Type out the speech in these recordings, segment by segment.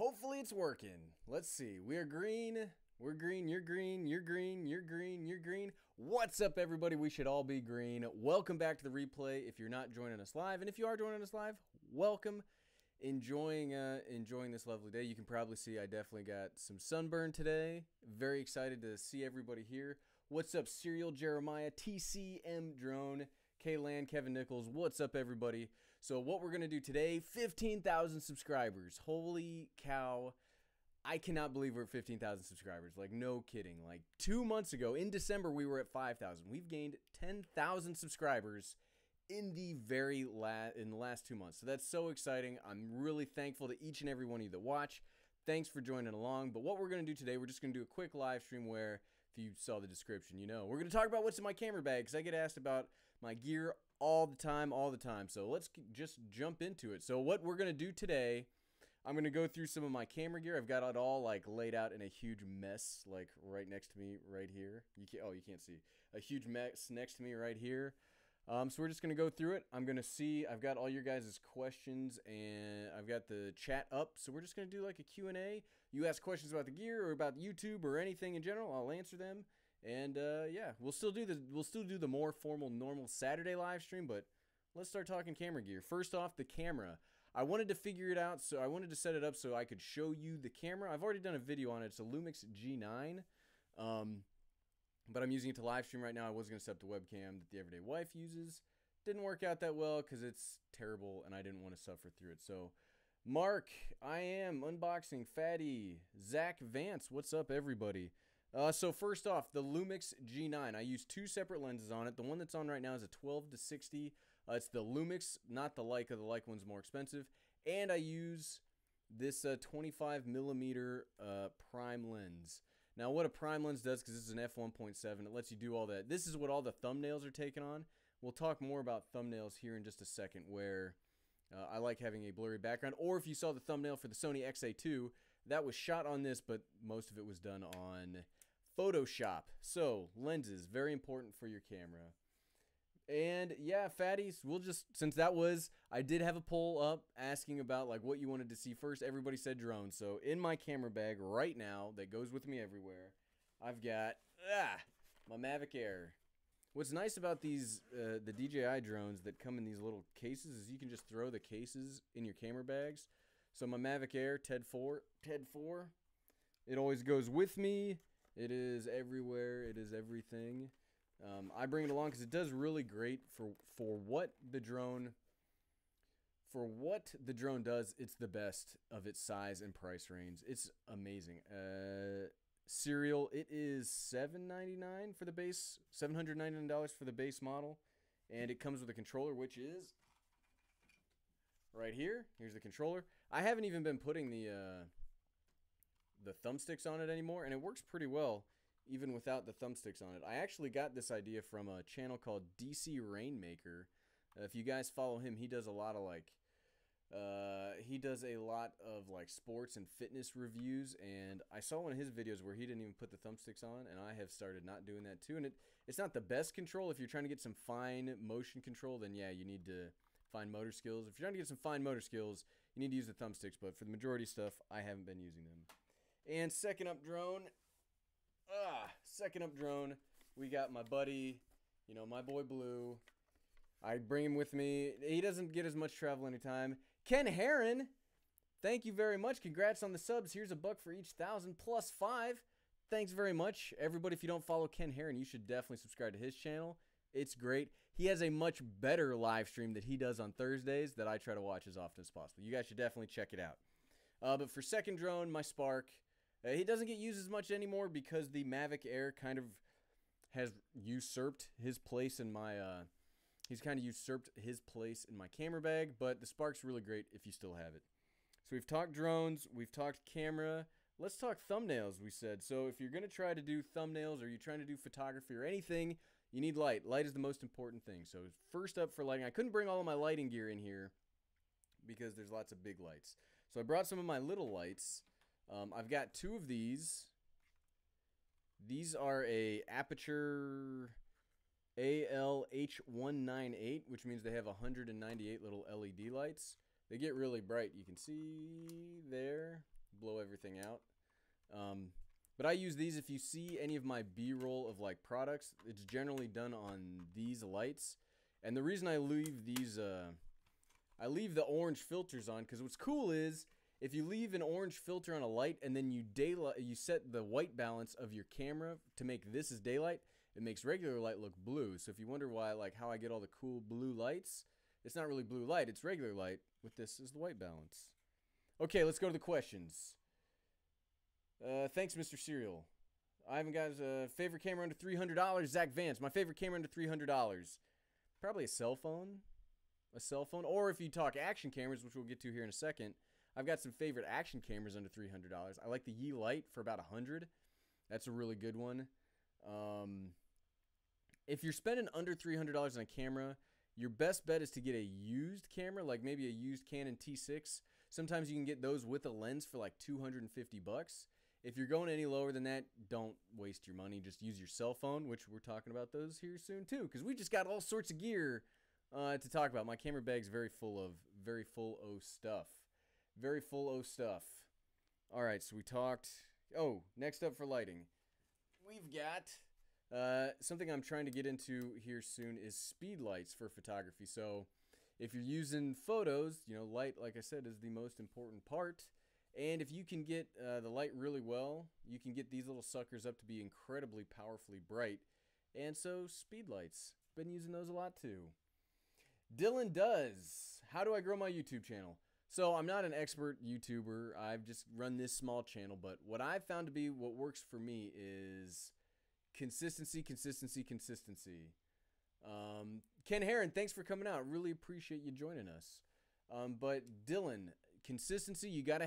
Hopefully it's working. Let's see. We are green. We're green. You're green. You're green. You're green. You're green. What's up, everybody? We should all be green. Welcome back to the replay. If you're not joining us live, and if you are joining us live, welcome. Enjoying this lovely day. You can probably see I definitely got some sunburn today. Very excited to see everybody here. What's up, Serial Jeremiah, TCM Drone, K-Land, Kevin Nichols. What's up, everybody? So what we're going to do today, 15,000 subscribers. Holy cow. I cannot believe we're at 15,000 subscribers. Like, no kidding. Like, 2 months ago, in December, we were at 5,000. We've gained 10,000 subscribers in the last 2 months. So that's so exciting. I'm really thankful to each and every one of you that watch. Thanks for joining along. But what we're going to do today, we're just going to do a quick live stream where, if you saw the description, you know, we're going to talk about what's in my camera bag because I get asked about my gear all the time. So let's just jump into it. So what we're going to do today, I'm going to go through some of my camera gear. I've got it all like laid out in a huge mess, like right next to me right here. You can't see. A huge mess next to me right here. So we're just going to go through it. I'm going to see, I've got all your guys' questions and I've got the chat up. So we're just going to do like a Q&A. You ask questions about the gear or about YouTube or anything in general, I'll answer them. And yeah, we'll still do the more formal, normal Saturday live stream, but let's start talking camera gear. First off, the camera. I wanted to figure it out, so I wanted to set it up so I could show you the camera. I've already done a video on it. It's a Lumix G9. But I'm using it to live stream right now. I was going to set up the webcam that the everyday wife uses. Didn't work out that well because it's terrible and I didn't want to suffer through it. So, Mark, I am unboxing. Fatty, Zach Vance, what's up, everybody? So first off, the Lumix G9. I use two separate lenses on it. The one that's on right now is a 12 to 60. It's the Lumix, not the Leica. The Leica one's more expensive. And I use this 25 millimeter prime lens. Now, what a prime lens does, because this is an f1.7, it lets you do all that. This is what all the thumbnails are taken on. We'll talk more about thumbnails here in just a second, where I like having a blurry background. Or if you saw the thumbnail for the Sony XA2, that was shot on this, but most of it was done on Photoshop. So, lenses, very important for your camera. And yeah, fatties, we'll just, since that was, I did have a poll up asking about like what you wanted to see first. Everybody said drones. So in my camera bag right now, that goes with me everywhere, I've got my Mavic Air. What's nice about these, the DJI drones that come in these little cases is you can just throw the cases in your camera bags. So my Mavic Air, TED 4, it always goes with me. It is everywhere. It is everything. I bring it along because it does really great for what the drone does. It's the best of its size and price range. It's amazing. Serial, it is $799 for the base, $799 for the base model, and it comes with a controller, which is right here. Here's the controller. I haven't even been putting the thumbsticks on it anymore, and it works pretty well even without the thumbsticks on it. I actually got this idea from a channel called DC Rainmaker. If you guys follow him, he does a lot of like sports and fitness reviews, and I saw one of his videos where he didn't even put the thumbsticks on, and I have started not doing that too. And it's not the best control. If you're trying to get some fine motion control, then yeah, you need to fine motor skills. If you're trying to get some fine motor skills, you need to use the thumbsticks, but for the majority of stuff, I haven't been using them. And second up drone, we got my buddy, you know, my boy Blue. I bring him with me. He doesn't get as much travel anytime. Ken Heron, thank you very much. Congrats on the subs. Here's $1 for each 1,000 plus 5. Thanks very much. Everybody, if you don't follow Ken Heron, you should definitely subscribe to his channel. It's great. He has a much better live stream that he does on Thursdays that I try to watch as often as possible. You guys should definitely check it out. But for second drone, my Spark, he doesn't get used as much anymore because the Mavic Air kind of has usurped his place in my, he's kind of usurped his place in my camera bag, but the Spark's really great if you still have it. So we've talked drones, we've talked camera, let's talk thumbnails, we said. So if you're going to try to do thumbnails or you're trying to do photography or anything, you need light. Light is the most important thing. So first up for lighting, I couldn't bring all of my lighting gear in here because there's lots of big lights. So I brought some of my little lights. I've got two of these. These are a Aperture ALH198, which means they have 198 little LED lights. They get really bright. You can see there. blow everything out. But I use these. If you see any of my B-roll of like products, it's generally done on these lights. And the reason I leave these, I leave the orange filters on, because what's cool is if you leave an orange filter on a light and then you set the white balance of your camera to make this as daylight, it makes regular light look blue. So if you wonder why, like how I get all the cool blue lights, it's not really blue light, it's regular light with this as the white balance. Okay, let's go to the questions. Thanks, Mr. Serial. I haven't got a favorite camera under $300. Zach Vance, my favorite camera under $300. Probably a cell phone. A cell phone. Or if you talk action cameras, which we'll get to here in a second, I've got some favorite action cameras under $300. I like the Yi Light for about $100. That's a really good one. If you're spending under $300 on a camera, your best bet is to get a used camera, like maybe a used Canon T6. Sometimes you can get those with a lens for like $250. If you're going any lower than that, don't waste your money. Just use your cell phone, which we're talking about those here soon too, because we just got all sorts of gear to talk about. My camera bag's very full of stuff. Very full of stuff. All right, so we talked. Oh, next up for lighting, we've got something I'm trying to get into here soon is speed lights for photography. So if you're using photos, you know, light, like I said, is the most important part. And if you can get the light really well, you can get these little suckers up to be incredibly powerfully bright. And so speed lights, been using those a lot too. Dylan does. How do I grow my YouTube channel? So I'm not an expert YouTuber. I've just run this small channel, but what I've found to be what works for me is consistency, consistency, consistency. Ken Heron, thanks for coming out. Really appreciate you joining us. But Dylan, consistency, you don't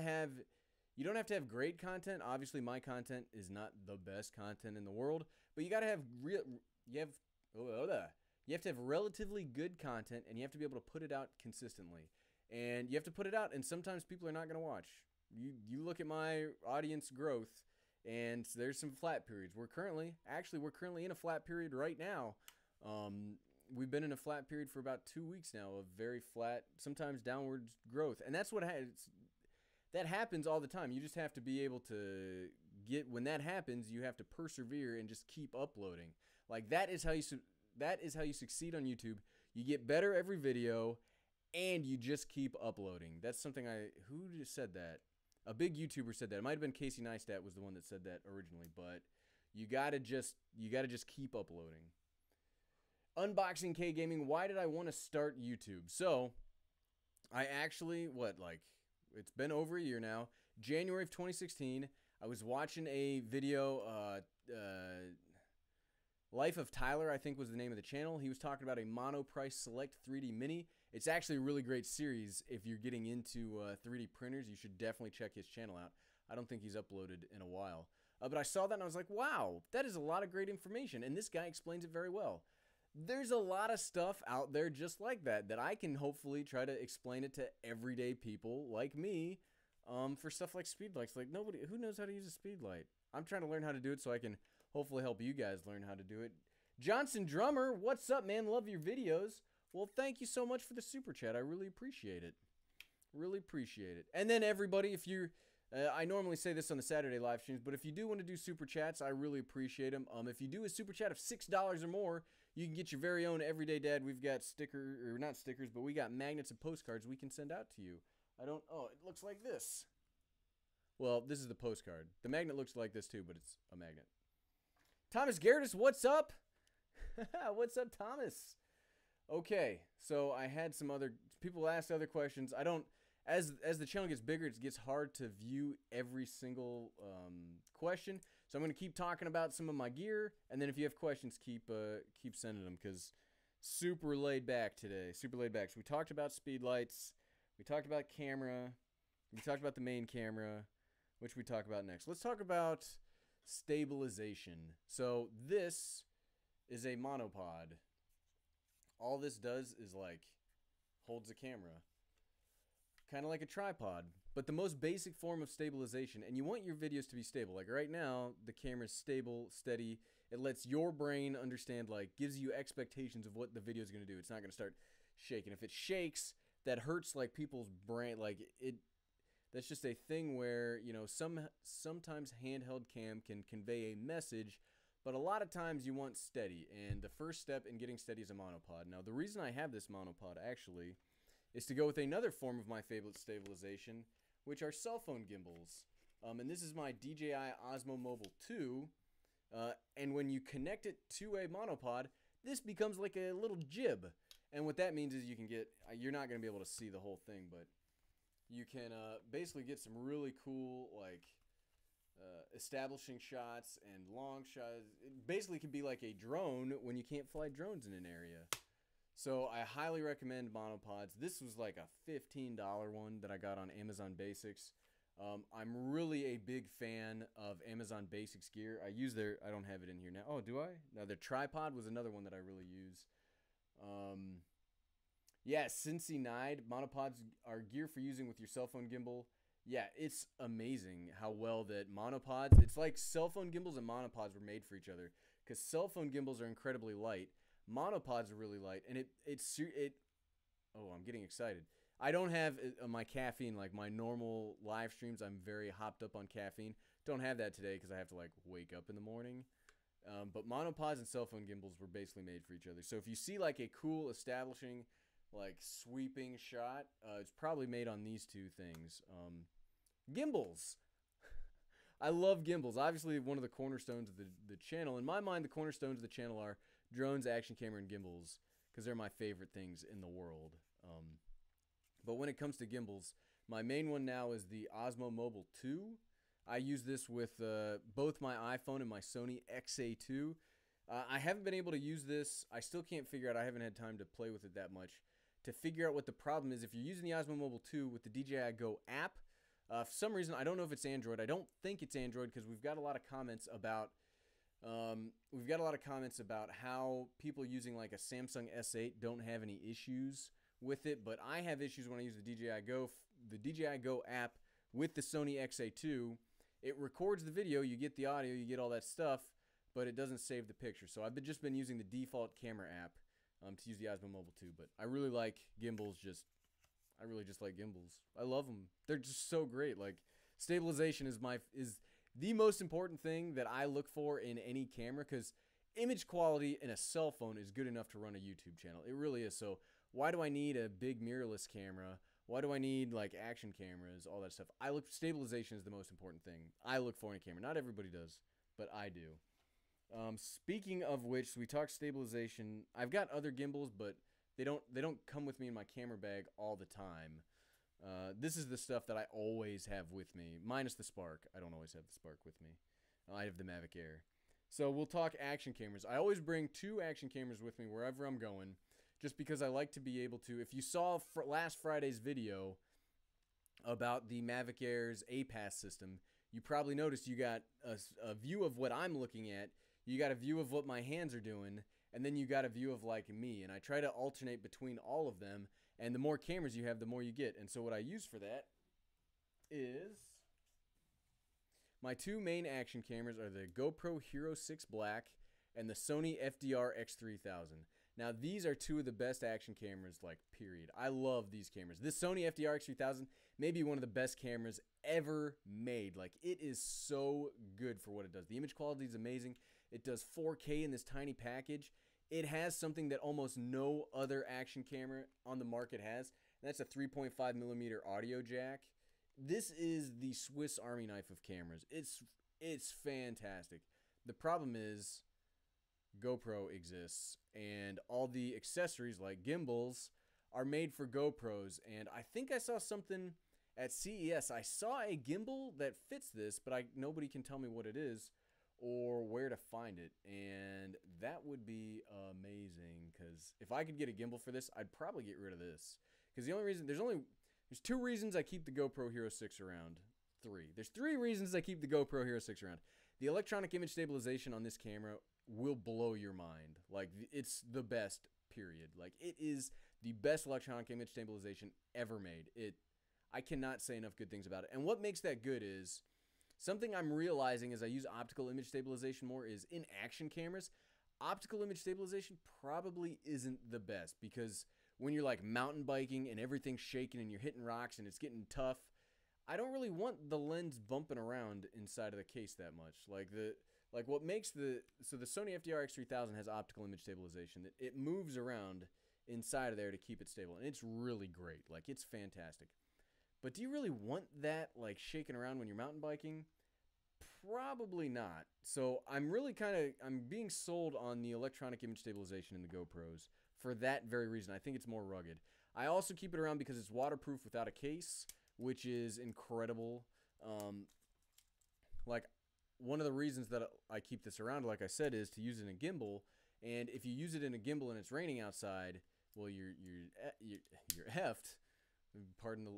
have to have great content. Obviously my content is not the best content in the world, but you got to have you have to have relatively good content, and you have to be able to put it out consistently. And you have to put it out, and sometimes people are not going to watch. You look at my audience growth, and there's some flat periods. We're currently in a flat period right now. We've been in a flat period for about 2 weeks now of very flat, sometimes downward growth. And that's that happens all the time. You just have to be able to when that happens, you have to persevere and just keep uploading. Like that is how you succeed on YouTube. You get better every video, and you just keep uploading. That's something who just said that? A big YouTuber said that. It might have been Casey Neistat was the one that said that originally, but you gotta just keep uploading. Unboxing K Gaming, why did I want to start YouTube? So, I actually, it's been over a year now. January of 2016, I was watching a video, Life of Tyler, I think was the name of the channel. He was talking about a Monoprice Select 3D Mini. It's actually a really great series. If you're getting into 3D printers, you should definitely check his channel out. I don't think he's uploaded in a while. But I saw that and I was like, wow, that is a lot of great information. And this guy explains it very well. There's a lot of stuff out there just like that I can hopefully try to explain it to everyday people like me for stuff like speed lights. Like who knows how to use a speed light? I'm trying to learn how to do it so I can hopefully help you guys learn how to do it. Johnson Drummer, what's up, man? Love your videos. Well, thank you so much for the super chat. I really appreciate it. Really appreciate it. And then everybody, if you're, I normally say this on the Saturday live streams, but if you do want to do super chats, I really appreciate them. If you do a super chat of $6 or more, you can get your very own Everyday Dad. We've got not stickers, but we got magnets and postcards we can send out to you. Oh, it looks like this. Well, this is the postcard. The magnet looks like this too, but it's a magnet. Thomas Gerardis, what's up? What's up, Thomas? Okay, so I had some other people ask other questions. I don't, as the channel gets bigger, it gets hard to view every single question. So I'm going to keep talking about some of my gear, and then if you have questions, keep sending them, because super laid back today. Super laid back. So we talked about speed lights. We talked about camera. We talked about the main camera, which we talk about next. Let's talk about stabilization. So this is a monopod. All this does is holds the camera. Kind of like a tripod, but the most basic form of stabilization. And you want your videos to be stable. Like right now, the camera's stable, steady. It lets your brain understand, gives you expectations of what the video is going to do. It's not going to start shaking. If it shakes, that hurts people's brain. That's just a thing where, you know, sometimes handheld cam can convey a message, but a lot of times you want steady, and the first step in getting steady is a monopod. Now, the reason I have this monopod actually is to go with another form of my favorite stabilization, which are cell phone gimbals. And this is my DJI Osmo Mobile 2, and when you connect it to a monopod, this becomes like a little jib. And what that means is you can get, you're not going to be able to see the whole thing, but you can basically get some really cool, like, establishing shots and long shots. It basically can be like a drone when you can't fly drones in an area. So I highly recommend monopods. This was like a $15 one that I got on Amazon Basics. I'm really a big fan of Amazon Basics gear. I use their, I don't have it in here now. Oh, do I? No, their tripod was another one that I really use. Yeah, Cincy monopods are gear for using with your cell phone gimbal. Yeah, it's amazing how well that monopods, it's like cell phone gimbals and monopods were made for each other, because cell phone gimbals are incredibly light. Monopods are really light, and oh, I'm getting excited. I don't have my caffeine, like my normal live streams. I'm very hopped up on caffeine. Don't have that today because I have to like wake up in the morning. But monopods and cell phone gimbals were basically made for each other. So if you see like a cool establishing, like sweeping shot, it's probably made on these two things. Gimbals. I love gimbals. Obviously, one of the cornerstones of the channel. In my mind, the cornerstones of the channel are drones, action camera, and gimbals, because they're my favorite things in the world. But when it comes to gimbals, my main one now is the Osmo Mobile 2. I use this with both my iPhone and my Sony XA2. I haven't been able to use this. I still can't figure out, I haven't had time to play with it that much, to figure out what the problem is. If you're using the Osmo Mobile 2 with the DJI Go app, for some reason, I don't know if it's Android. I don't think it's Android, because we've got a lot of comments about how people using like a Samsung S8 don't have any issues with it, but I have issues when I use the DJI Go app with the Sony XA2. It records the video, you get the audio, you get all that stuff, but it doesn't save the picture. So I've just been using the default camera app to use the Osmo Mobile 2, but I really like gimbals. I really just like gimbals. I love them. They're just so great. Like, stabilization is the most important thing that I look for in any camera, because image quality in a cell phone is good enough to run a YouTube channel. It really is. So why do I need a big mirrorless camera? Why do I need like action cameras, all that stuff? Stabilization is the most important thing I look for in a camera. Not everybody does, but I do. Speaking of which, we talked stabilization. I've got other gimbals, but they don't come with me in my camera bag all the time. This is the stuff that I always have with me, minus the Spark. I don't always have the Spark with me. I have the Mavic Air. So we'll talk action cameras. I always bring 2 action cameras with me wherever I'm going, just because I like to be able to. If you saw last Friday's video about the Mavic Air's APAS system, you probably noticed you got a view of what I'm looking at, you got a view of what my hands are doing, and then you got a view of like me. And I try to alternate between all of them, and the more cameras you have, the more you get. And so what I use for that is my 2 main action cameras are the GoPro Hero 6 Black and the Sony FDR X3000. Now, these are 2 of the best action cameras, like, period. I love these cameras. This Sony FDR X3000 may be one of the best cameras ever made. Like, it is so good for what it does. The image quality is amazing. It does 4K in this tiny package. It has something that almost no other action camera on the market has, and that's a 3.5mm audio jack. This is the Swiss Army knife of cameras. It's fantastic. The problem is GoPro exists, and all the accessories like gimbals are made for GoPros. And I think I saw something at CES. I saw a gimbal that fits this, but nobody can tell me what it is or where to find it, and that would be amazing, because if I could get a gimbal for this, I'd probably get rid of this, because the only reason there's 2 reasons I keep the GoPro Hero 6 around. 3. There's 3 reasons I keep the GoPro Hero 6 around. The electronic image stabilization on this camera will blow your mind. Like, it's the best, period. Like, it is the best electronic image stabilization ever made. I cannot say enough good things about it. And what makes that good is, something I'm realizing as I use optical image stabilization more is, in action cameras, optical image stabilization probably isn't the best, because when you're like mountain biking and everything's shaking and you're hitting rocks and it's getting tough, I don't really want the lens bumping around inside of the case that much. Like what makes the Sony FDR X3000 has optical image stabilization. It moves around inside of there to keep it stable, and it's really great. Like, it's fantastic. But do you really want that like shaking around when you're mountain biking? Probably not. So I'm being sold on the electronic image stabilization in the GoPros for that very reason. I think it's more rugged. I also keep it around because it's waterproof without a case, which is incredible. Like, one of the reasons that I keep this around, like I said, is to use it in a gimbal. And if you use it in a gimbal and it's raining outside, well, you're effed. Pardon the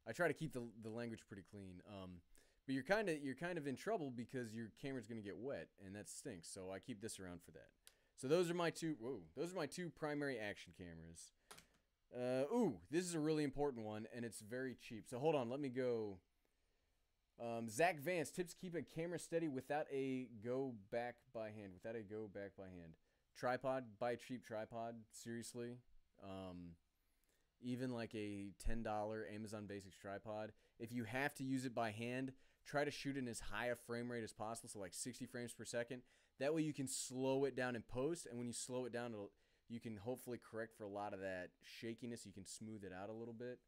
I try to keep the language pretty clean. But you're kind of in trouble because your camera's gonna get wet, and that stinks. So I keep this around for that. So those are my two primary action cameras. This is a really important one, and it's very cheap. So hold on, let me go. Zach Vance, tips to keep a camera steady without a go back by hand. Tripod, buy a cheap tripod. Seriously. Even like a $10 Amazon Basics tripod. If you have to use it by hand, try to shoot in as high a frame rate as possible, so like 60 frames per second. That way you can slow it down in post, and when you slow it down, you can hopefully correct for a lot of that shakiness. You can smooth it out a little bit.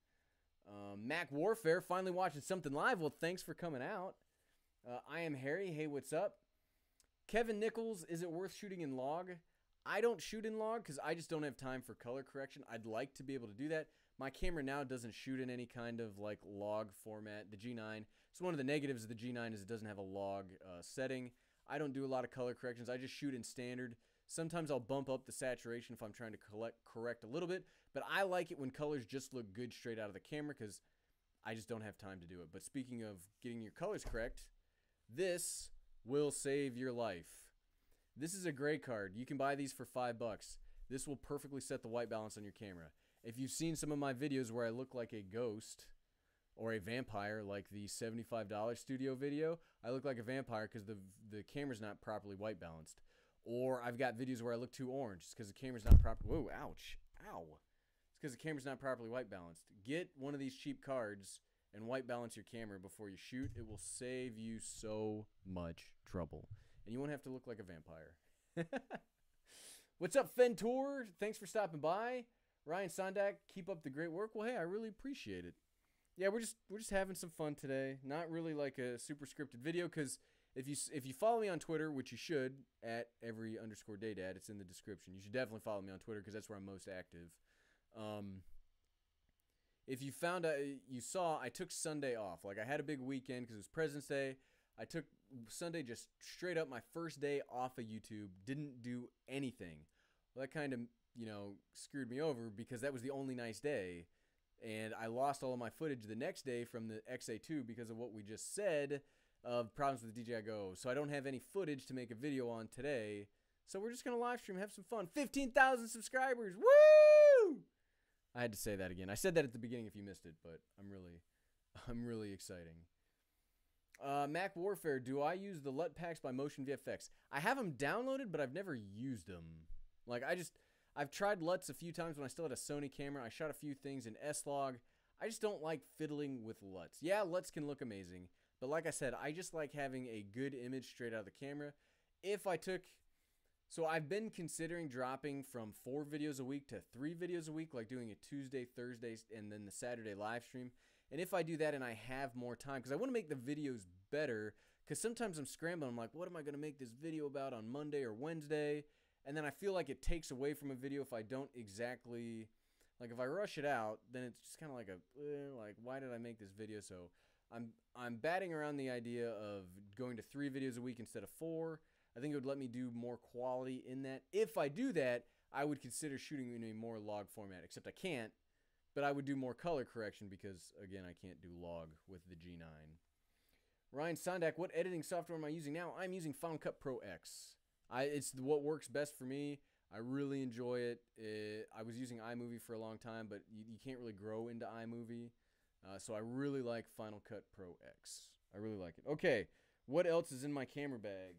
Mac Warfare, finally watching something live. Well, thanks for coming out. I am Harry. Hey, what's up? Kevin Nichols, is it worth shooting in log? I don't shoot in log because I just don't have time for color correction. I'd like to be able to do that. My camera now doesn't shoot in any kind of like log format. The G9. So one of the negatives of the G9 is it doesn't have a log setting. I don't do a lot of color corrections. I just shoot in standard. Sometimes I'll bump up the saturation if I'm trying to correct a little bit. But I like it when colors just look good straight out of the camera because I just don't have time to do it. But speaking of getting your colors correct, this will save your life. This is a gray card. You can buy these for $5. This will perfectly set the white balance on your camera. If you've seen some of my videos where I look like a ghost or a vampire, like the $75 studio video, I look like a vampire because the camera's not properly white balanced. Or I've got videos where I look too orange because the camera's not properly... Whoa, ouch. Ow. It's because the camera's not properly white balanced. Get one of these cheap cards and white balance your camera before you shoot. It will save you so much trouble. And you won't have to look like a vampire. What's up, Fentor? Thanks for stopping by. Ryan Sondak, keep up the great work. Well, hey, I really appreciate it. Yeah, we're just having some fun today. Not really like a super scripted video because if you follow me on Twitter, which you should, at @every_daydad, it's in the description. You should definitely follow me on Twitter because that's where I'm most active. If you found out, you saw, I took Sunday off. Like, I had a big weekend because it was President's Day. I took Sunday just straight up my first day off of YouTube. Didn't do anything. Well, that kind of, screwed me over because that was the only nice day. And I lost all of my footage the next day from the XA2 because of what we just said of problems with the DJI Go. So I don't have any footage to make a video on today. So we're just going to live stream, have some fun. 15,000 subscribers. Woo! I had to say that again. I said that at the beginning if you missed it, but I'm really exciting. Mac Warfare, do I use the LUT packs by Motion VFX? I have them downloaded, but I've never used them. Like, I've tried LUTs a few times when I still had a Sony camera. I shot a few things in S-Log. I just don't like fiddling with LUTs. Yeah, LUTs can look amazing, but like I said, I just like having a good image straight out of the camera. So I've been considering dropping from 4 videos a week to 3 videos a week, like doing a Tuesday, Thursday, and then the Saturday live stream. And if I do that and I have more time, because I want to make the videos better, because sometimes I'm scrambling. I'm like, what am I going to make this video about on Monday or Wednesday? And then I feel like it takes away from a video if I don't exactly, like if I rush it out, then it's just kind of like why did I make this video? So I'm batting around the idea of going to 3 videos a week instead of 4. I think it would let me do more quality in that. If I do that, I would consider shooting in a more log format, except I can't. But I would do more color correction because, again, I can't do log with the G9. Ryan Sondak, what editing software am I using now? I'm using Final Cut Pro X. It's what works best for me. I really enjoy it. I was using iMovie for a long time, but you can't really grow into iMovie. So I really like Final Cut Pro X. I really like it. Okay, what else is in my camera bag?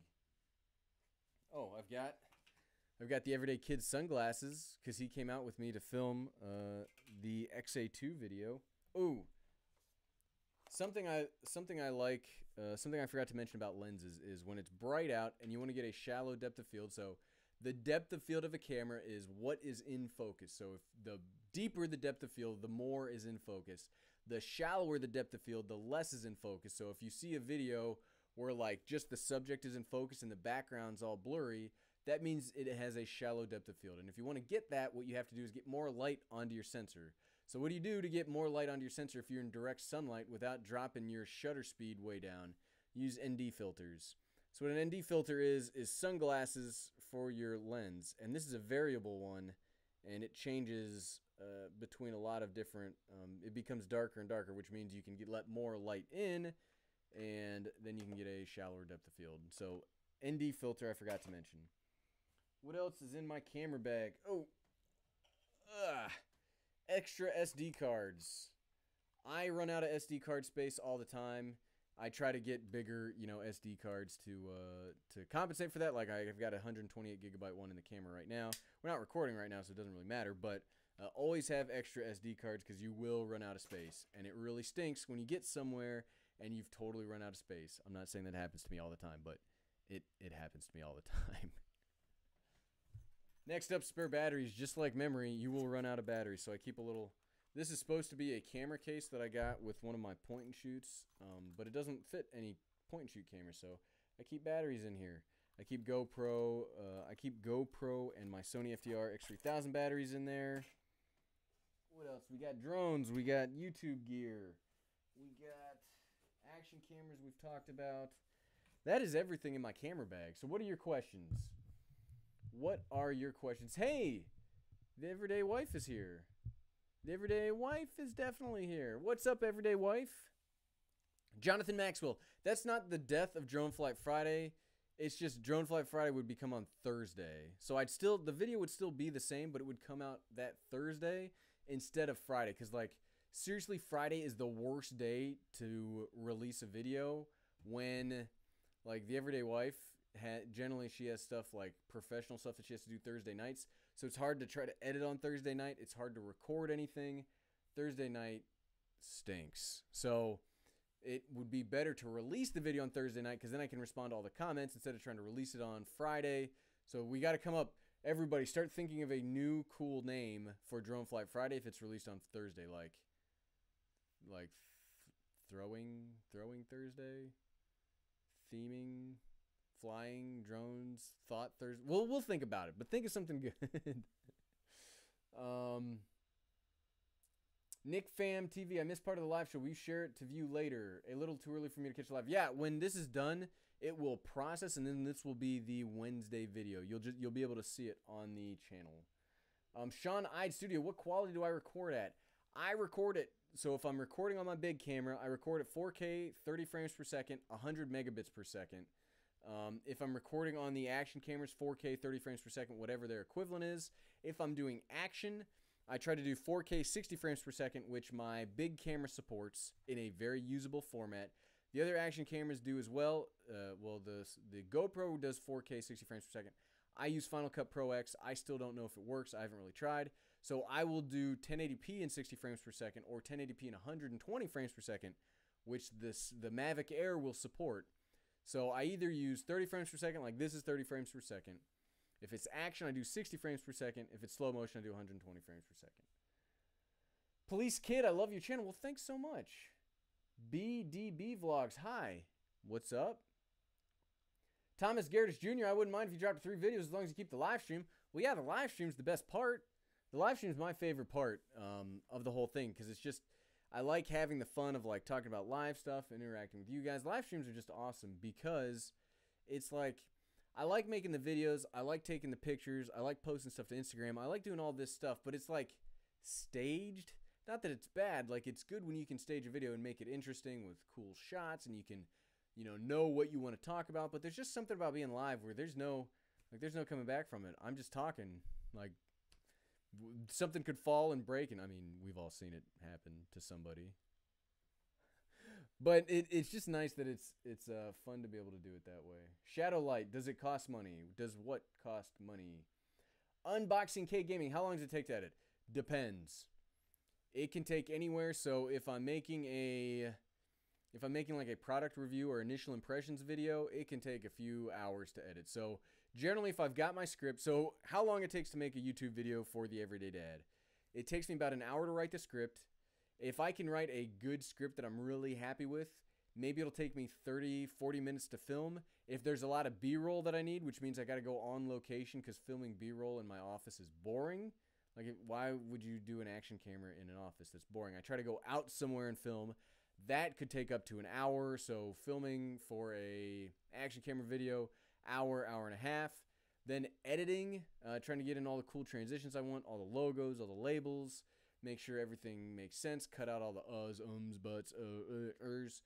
Oh, I've got the Everyday Kid sunglasses because he came out with me to film the XA2 video. Ooh, Something I like, something I forgot to mention about lenses is when it's bright out and you want to get a shallow depth of field. So the depth of field of a camera is what is in focus. So if the deeper the depth of field, the more is in focus. The shallower the depth of field, the less is in focus. So if you see a video where like just the subject is in focus and the background's all blurry, that means it has a shallow depth of field. And if you want to get that, what you have to do is get more light onto your sensor. So what do you do to get more light onto your sensor if you're in direct sunlight without dropping your shutter speed way down? Use ND filters. So what an ND filter is sunglasses for your lens. And this is a variable one, and it changes between a lot of different, it becomes darker and darker, which means you can let more light in, and then you can get a shallower depth of field. So ND filter I forgot to mention. What else is in my camera bag? Oh, extra SD cards. I run out of SD card space all the time. I try to get bigger, SD cards to compensate for that. Like I've got a 128 gigabyte one in the camera right now. We're not recording right now, so it doesn't really matter. But always have extra SD cards because you will run out of space, and it really stinks when you get somewhere and you've totally run out of space. I'm not saying that happens to me all the time, but it happens to me all the time. Next up, spare batteries. Just like memory, you will run out of batteries. So I keep a little... This is supposed to be a camera case that I got with one of my point and shoots, but it doesn't fit any point and shoot camera, so I keep batteries in here. I keep GoPro and my Sony FDR X3000 batteries in there. What else? We got drones. We got YouTube gear. We got action cameras we've talked about. That is everything in my camera bag. So what are your questions? What are your questions? Hey, the Everyday Wife is here. The Everyday Wife is definitely here. What's up, Everyday Wife? Jonathan Maxwell. That's not the death of Drone Flight Friday. It's just Drone Flight Friday would become on Thursday. So the video would still be the same, but it would come out that Thursday instead of Friday. Because, like, seriously, Friday is the worst day to release a video when, like, the Everyday Wife, generally she has stuff like professional stuff that she has to do Thursday nights. So it's hard to try to edit on Thursday night. It's hard to record anything. Thursday night stinks. So it would be better to release the video on Thursday night because then I can respond to all the comments instead of trying to release it on Friday. So we got to come up. Everybody start thinking of a new cool name for Drone Flight Friday if it's released on Thursday, like throwing Thursday, theming, flying drones, thought Thursday. We'll think about it, but think of something good. Nick Fam TV, I missed part of the live show. Will you share it to view later? A little too early for me to catch live. Yeah, when this is done, it will process, and then this will be the Wednesday video. You'll be able to see it on the channel. Sean Ide Studio, what quality do I record at? I record it. So if I'm recording on my big camera, I record at 4K, 30 frames per second, 100 megabits per second. If I'm recording on the action cameras, 4K, 30 frames per second, whatever their equivalent is. If I'm doing action, I try to do 4K, 60 frames per second, which my big camera supports in a very usable format. The other action cameras do as well. The GoPro does 4K, 60 frames per second. I use Final Cut Pro X. I still don't know if it works. I haven't really tried. So I will do 1080p in 60 frames per second or 1080p in 120 frames per second, which the Mavic Air will support. So I either use 30 frames per second, like this is 30 frames per second. If it's action, I do 60 frames per second. If it's slow motion, I do 120 frames per second. Police Kid, I love your channel. Well, thanks so much. BDB Vlogs, hi. What's up? Thomas Gertis Jr., I wouldn't mind if you dropped 3 videos as long as you keep the live stream. Well, yeah, the live stream's the best part. The live stream is my favorite part of the whole thing because it's just, I like having the fun of like talking about live stuff, interacting with you guys. Live streams are just awesome because it's like, I like making the videos. I like taking the pictures. I like posting stuff to Instagram. I like doing all this stuff, but it's like staged. Not that it's bad. Like it's good when you can stage a video and make it interesting with cool shots and you can, know what you want to talk about. But there's just something about being live where there's no coming back from it. I'm just talking. Like something could fall and break, and I mean, we've all seen it happen to somebody. But it's just nice that it's fun to be able to do it that way. Shadowlight, does it cost money? Does what cost money? Unboxing K Gaming, how long does it take to edit? Depends. It can take anywhere. So if I'm making a if I'm making like a product review or initial impressions video, it can take a few hours to edit. So generally, if I've got my script, so how long it takes to make a YouTube video for the Everyday Dad? It takes me about an hour to write the script. If I can write a good script that I'm really happy with, maybe it'll take me 30, 40 minutes to film. If there's a lot of B-roll that I need, which means I got to go on location because filming B-roll in my office is boring. Like, why would you do an action camera in an office? That's boring. I try to go out somewhere and film. That could take up to an hour. So filming for a action camera video, hour, hour and a half. Then editing, trying to get in all the cool transitions I want, all the logos, all the labels, make sure everything makes sense, cut out all the uhs, ums, buts, ers,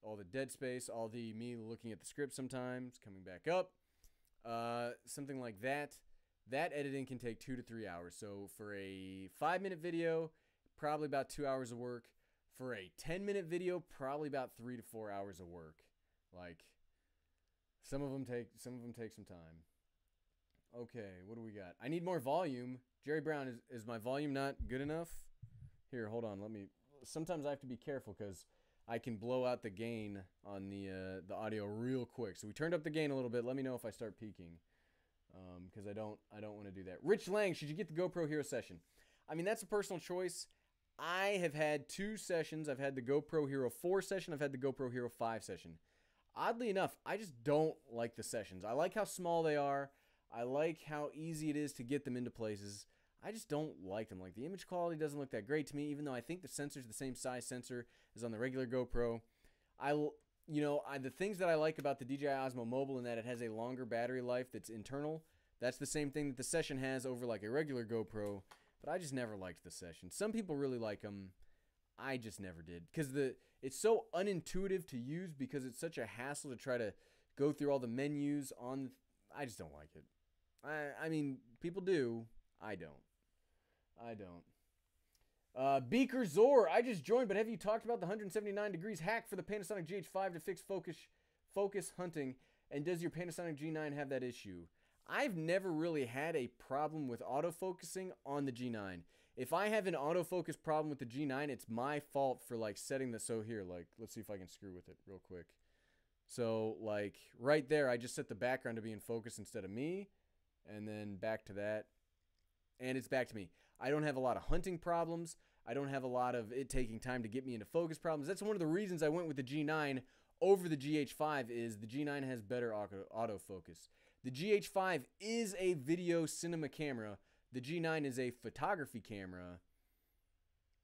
all the dead space, all the me looking at the script sometimes, coming back up, something like that. That editing can take 2 to 3 hours. So for a 5-minute video, probably about 2 hours of work. For a 10-minute video, probably about 3 to 4 hours of work. Like, some of them take some time. Okay, what do we got? I need more volume. Jerry Brown, is my volume not good enough? Here, hold on. Sometimes I have to be careful because I can blow out the gain on the audio real quick. So we turned up the gain a little bit. Let me know if I start peaking. Because I don't want to do that. Rich Lang, should you get the GoPro Hero session? I mean, that's a personal choice. I have had 2 sessions. I've had the GoPro Hero 4 session. I've had the GoPro Hero 5 session. Oddly enough, I just don't like the sessions. I like how small they are. I like how easy it is to get them into places. I just don't like them. Like, the image quality doesn't look that great to me, even though I think the sensor's the same size sensor as on the regular GoPro. The things that I like about the DJI Osmo Mobile in that it has a longer battery life that's internal. That's the same thing that the Session has over like a regular GoPro, but I just never liked the Session. Some people really like them. I just never did because it's so unintuitive to use because it's such a hassle to try to go through all the menus on. I just don't like it. I mean, people do. I don't. Beaker Zor, I just joined, but have you talked about the 179 degrees hack for the Panasonic GH5 to fix focus hunting? And does your Panasonic G9 have that issue? I've never really had a problem with autofocusing on the G9. If I have an autofocus problem with the G9, it's my fault for like setting the, so here, like, let's see if I can screw with it real quick. So like right there, I just set the background to be in focus instead of me, and then back to that, and it's back to me. I don't have a lot of hunting problems. I don't have a lot of it taking time to get me into focus problems. That's one of the reasons I went with the G9 over the GH5 is the G9 has better autofocus. The GH5 is a video cinema camera. The G9 is a photography camera,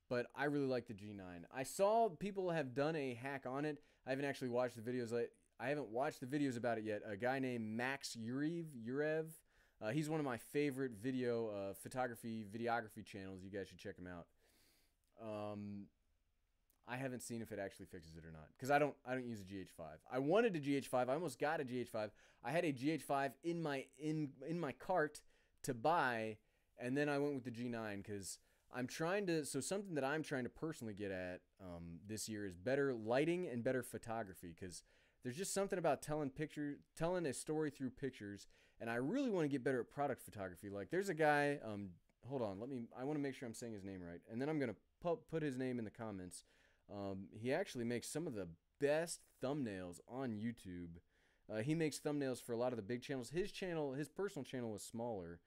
but I really like the G9. I saw people have done a hack on it. I haven't actually watched the videos. I haven't watched the videos about it yet. A guy named Max Yurev. He's one of my favorite videography channels. You guys should check him out. I haven't seen if it actually fixes it or not because I don't use a GH5. I wanted a GH5. I almost got a GH5. I had a GH5 in my cart to buy, and then I went with the G9 because I'm trying to. So something that I'm trying to personally get at this year is better lighting and better photography because there's just something about telling a story through pictures, and I really want to get better at product photography. Like there's a guy. Hold on. I want to make sure I'm saying his name right, and then I'm gonna put his name in the comments. He actually makes some of the best thumbnails on YouTube. He makes thumbnails for a lot of the big channels. His personal channel is smaller,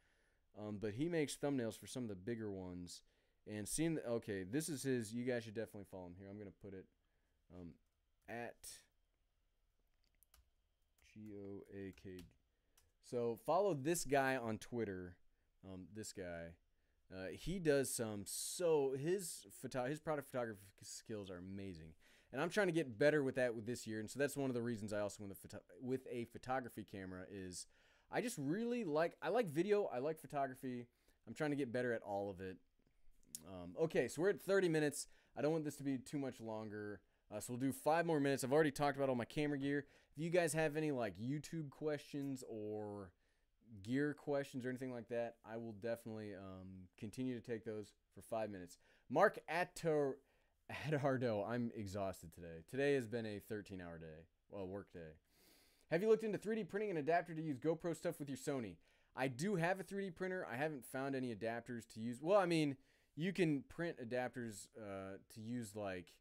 but he makes thumbnails for some of the bigger ones. And okay, this is his. You guys should definitely follow him here. I'm gonna put it at GOAK. So follow this guy on Twitter. This guy. He does his product photography skills are amazing, and I'm trying to get better with that this year. And so that's one of the reasons I also went with a photography camera is I just really like video, I like photography. I'm trying to get better at all of it. Okay, so we're at 30 minutes. I don't want this to be too much longer, so we'll do 5 more minutes. I've already talked about all my camera gear. If you guys have any like YouTube questions or gear questions or anything like that, I will definitely continue to take those for 5 minutes. Mark Adardo, I'm exhausted today. Today has been a 13-hour day, work day. Have you looked into 3D printing an adapter to use GoPro stuff with your Sony? I do have a 3D printer. I haven't found any adapters to use. Well, I mean, you can print adapters to use like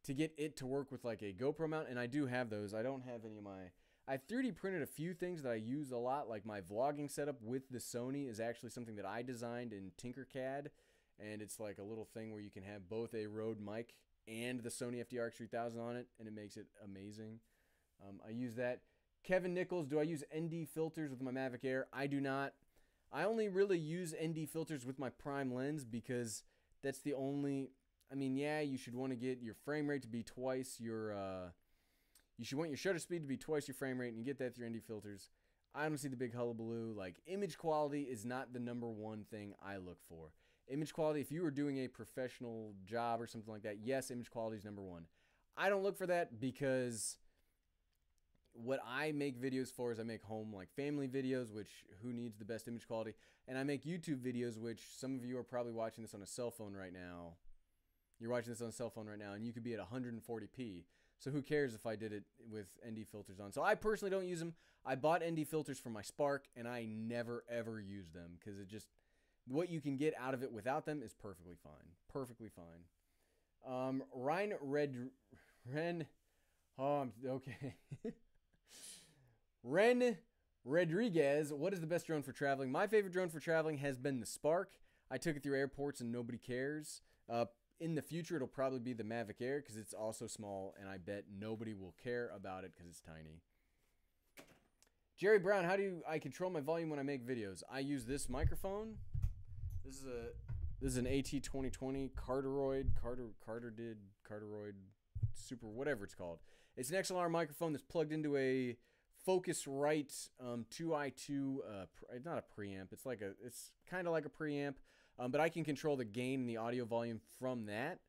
to get it to work with like a GoPro mount, and I do have those. I don't have any of my... I 3D printed a few things that I use a lot, like my vlogging setup with the Sony is actually something that I designed in Tinkercad, and it's like a little thing where you can have both a Rode mic and the Sony FDR X3000 on it, and it makes it amazing. I use that. Kevin Nichols, do I use ND filters with my Mavic Air? I do not. I only really use ND filters with my prime lens because that's the only... I mean, yeah, you should want to get your frame rate to be twice your... you should want your shutter speed to be twice your frame rate, and you get that through ND filters. I don't see the big hullabaloo. Like, image quality is not the #1 thing I look for. Image quality, if you were doing a professional job or something like that, yes, image quality is #1. I don't look for that because what I make videos for is I make home, like, family videos, which who needs the best image quality? And I make YouTube videos, which some of you are probably watching this on a cell phone right now. You're watching this on a cell phone right now, and you could be at 140p. So who cares if I did it with ND filters on? So I personally don't use them. I bought ND filters for my Spark, and I never, ever use them because it just... what you can get out of it without them is perfectly fine. Perfectly fine. Ren Rodriguez, what is the best drone for traveling? My favorite drone for traveling has been the Spark. I took it through airports and nobody cares. In the future, it'll probably be the Mavic Air because it's also small, and I bet nobody will care about it because it's tiny. Jerry Brown, how do I control my volume when I make videos? I use this microphone. This is an AT2020 Carteroid, Super, whatever it's called. It's an XLR microphone that's plugged into a Focusrite 2i2. It's not a preamp. It's kind of like a preamp. But I can control the gain and the audio volume from that,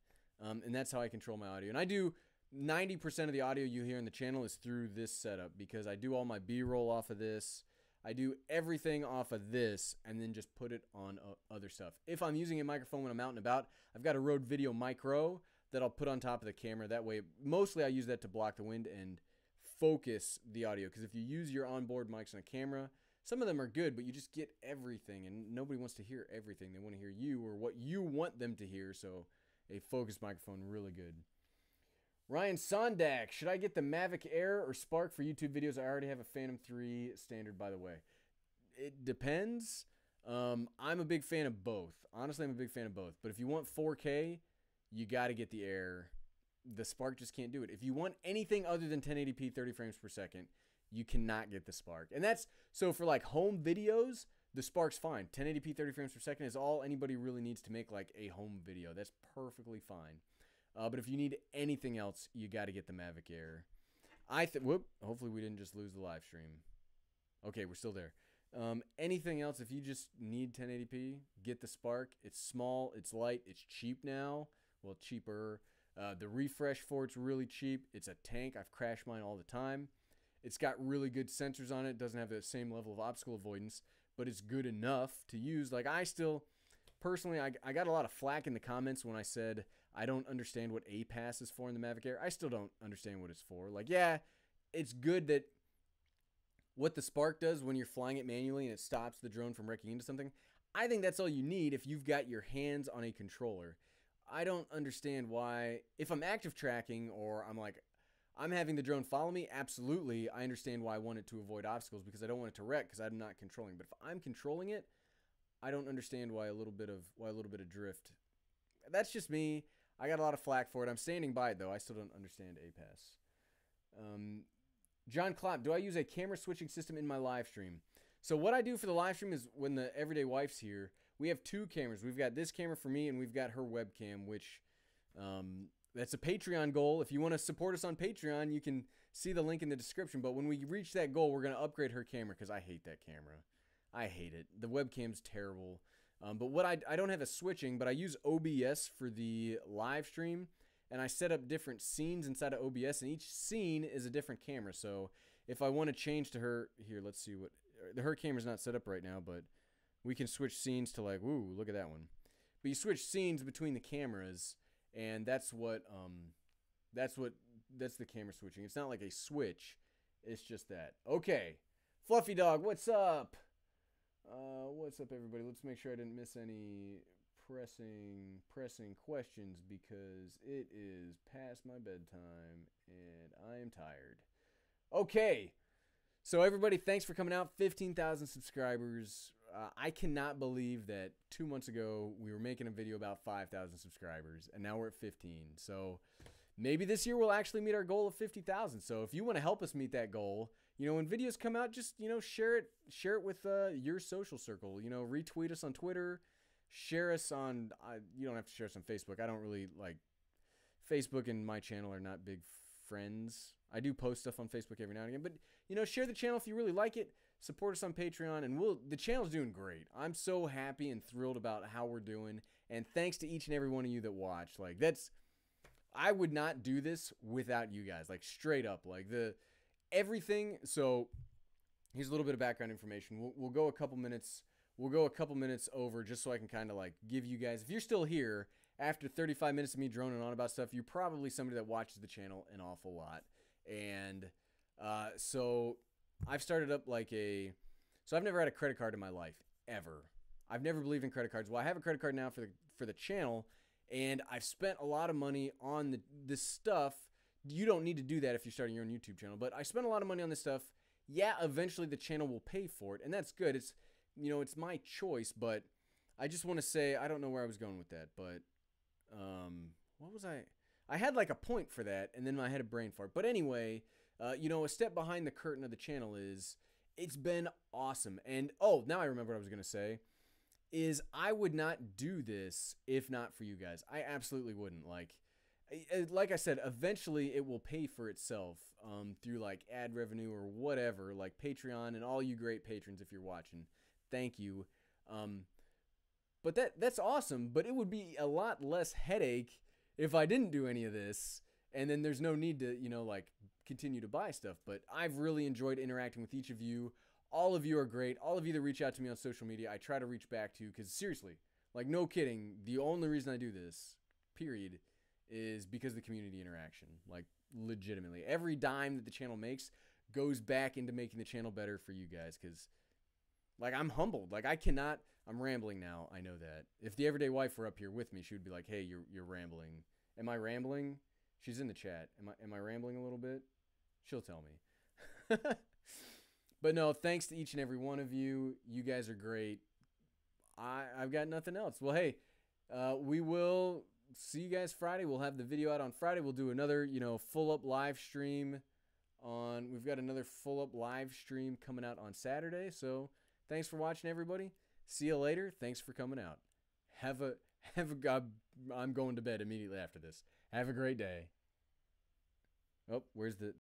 and that's how I control my audio. And I do 90% of the audio you hear in the channel is through this setup because I do all my B-roll off of this. I do everything off of this and then just put it on other stuff. If I'm using a microphone when I'm out and about, I've got a Rode Video Micro that I'll put on top of the camera. That way, mostly I use that to block the wind and focus the audio because if you use your onboard mics on a camera, some of them are good, but you just get everything, and nobody wants to hear everything. They want to hear you or what you want them to hear, so a focused microphone, really good. Ryan Sondak, should I get the Mavic Air or Spark for YouTube videos? I already have a Phantom 3 standard, by the way. It depends. I'm a big fan of both. Honestly, I'm a big fan of both. But if you want 4K, you got to get the Air. The Spark just can't do it. If you want anything other than 1080p 30 frames per second, you cannot get the Spark. And that's, so for like home videos, the Spark's fine. 1080p 30 frames per second is all anybody really needs to make like a home video. That's perfectly fine. But if you need anything else, you got to get the Mavic Air. Hopefully we didn't just lose the live stream. Okay, we're still there. Anything else, if you just need 1080p, get the Spark. It's small, it's light, it's cheap now. Well, cheaper. The refresh for it's really cheap. It's a tank. I've crashed mine all the time. It's got really good sensors on it. It doesn't have the same level of obstacle avoidance, but it's good enough to use. Like, I still, personally, I got a lot of flack in the comments when I said I don't understand what APAS is for in the Mavic Air. I still don't understand what it's for. Like, yeah, it's good that what the Spark does when you're flying it manually and it stops the drone from wrecking into something. I think that's all you need if you've got your hands on a controller. I don't understand why, if I'm active tracking or I'm having the drone follow me, absolutely, I understand why I want it to avoid obstacles because I don't want it to wreck because I'm not controlling. But if I'm controlling it, I don't understand why a little bit of drift. That's just me. I got a lot of flack for it. I'm standing by it though. I still don't understand APAS. John Klopp, do I use a camera switching system in my live stream? So what I do for the live stream is when the everyday wife's here, we have two cameras. We've got this camera for me and we've got her webcam, which that's a Patreon goal. If you want to support us on Patreon, you can see the link in the description. But when we reach that goal, we're going to upgrade her camera because I hate that camera. I hate it. The webcam's terrible. But what I don't have a switching, but I use OBS for the live stream. And I set up different scenes inside of OBS. And each scene is a different camera. So if I want to change to her, here, let's see what, her camera's not set up right now, but we can switch scenes to like, woo, look at that one. But you switch scenes between the cameras. And that's the camera switching. It's not like a switch. It's just that. Okay. Fluffy Dog, what's up? What's up, everybody? Let's make sure I didn't miss any pressing questions because it is past my bedtime and I am tired. Okay, so everybody, thanks for coming out. 15,000 subscribers. I cannot believe that 2 months ago we were making a video about 5,000 subscribers, and now we're at 15. So maybe this year we'll actually meet our goal of 50,000. So if you want to help us meet that goal, when videos come out, just, share it with your social circle. Retweet us on Twitter, share us on, you don't have to share us on Facebook. I don't really like, Facebook and my channel are not big friends. I do post stuff on Facebook every now and again, but, share the channel if you really like it. Support us on Patreon, and the channel's doing great. I'm so happy and thrilled about how we're doing, and thanks to each and every one of you that watch. Like, I would not do this without you guys, like, straight up. Like, everything. So here's a little bit of background information. We'll go a couple minutes over just so I can kind of like give you guys, if you're still here after 35 minutes of me droning on about stuff, you're probably somebody that watches the channel an awful lot. And so I've started up so I've never had a credit card in my life ever. I've never believed in credit cards. Well, I have a credit card now for the channel, and I've spent a lot of money on this stuff. You don't need to do that if you're starting your own YouTube channel, but I spent a lot of money on this stuff. Yeah, eventually the channel will pay for it, and that's good. It's, it's my choice, but I just want to say, I don't know where I was going with that, but what was I had like a point for that, and then I had a brain fart. But anyway, a step behind the curtain of the channel is, it's been awesome. And, now I remember what I was going to say, is I would not do this if not for you guys. I absolutely wouldn't. Like I said, eventually it will pay for itself through like ad revenue or whatever, like Patreon and all you great patrons if you're watching. Thank you. But that's awesome, but it would be a lot less headache if I didn't do any of this, and then there's no need to, continue to buy stuff. But I've really enjoyed interacting with each of you. All of you are great. All of you that reach out to me on social media, I try to reach back to, because seriously, like, no kidding, the only reason I do this, period, is because of the community interaction. Like, legitimately. Every dime that the channel makes goes back into making the channel better for you guys, because, like, I'm humbled. Like, I'm rambling now. I know that. If the everyday wife were up here with me, she would be like, hey, you're rambling. Am I rambling? She's in the chat. Am I rambling a little bit? She'll tell me. But no, thanks to each and every one of you. You guys are great. I've got nothing else. Well, hey, we will see you guys Friday. We'll have the video out on Friday. We'll do another, full up live stream we've got another full up live stream coming out on Saturday. So thanks for watching, everybody. See you later. Thanks for coming out. I'm going to bed immediately after this. Have a great day. Oh, where's the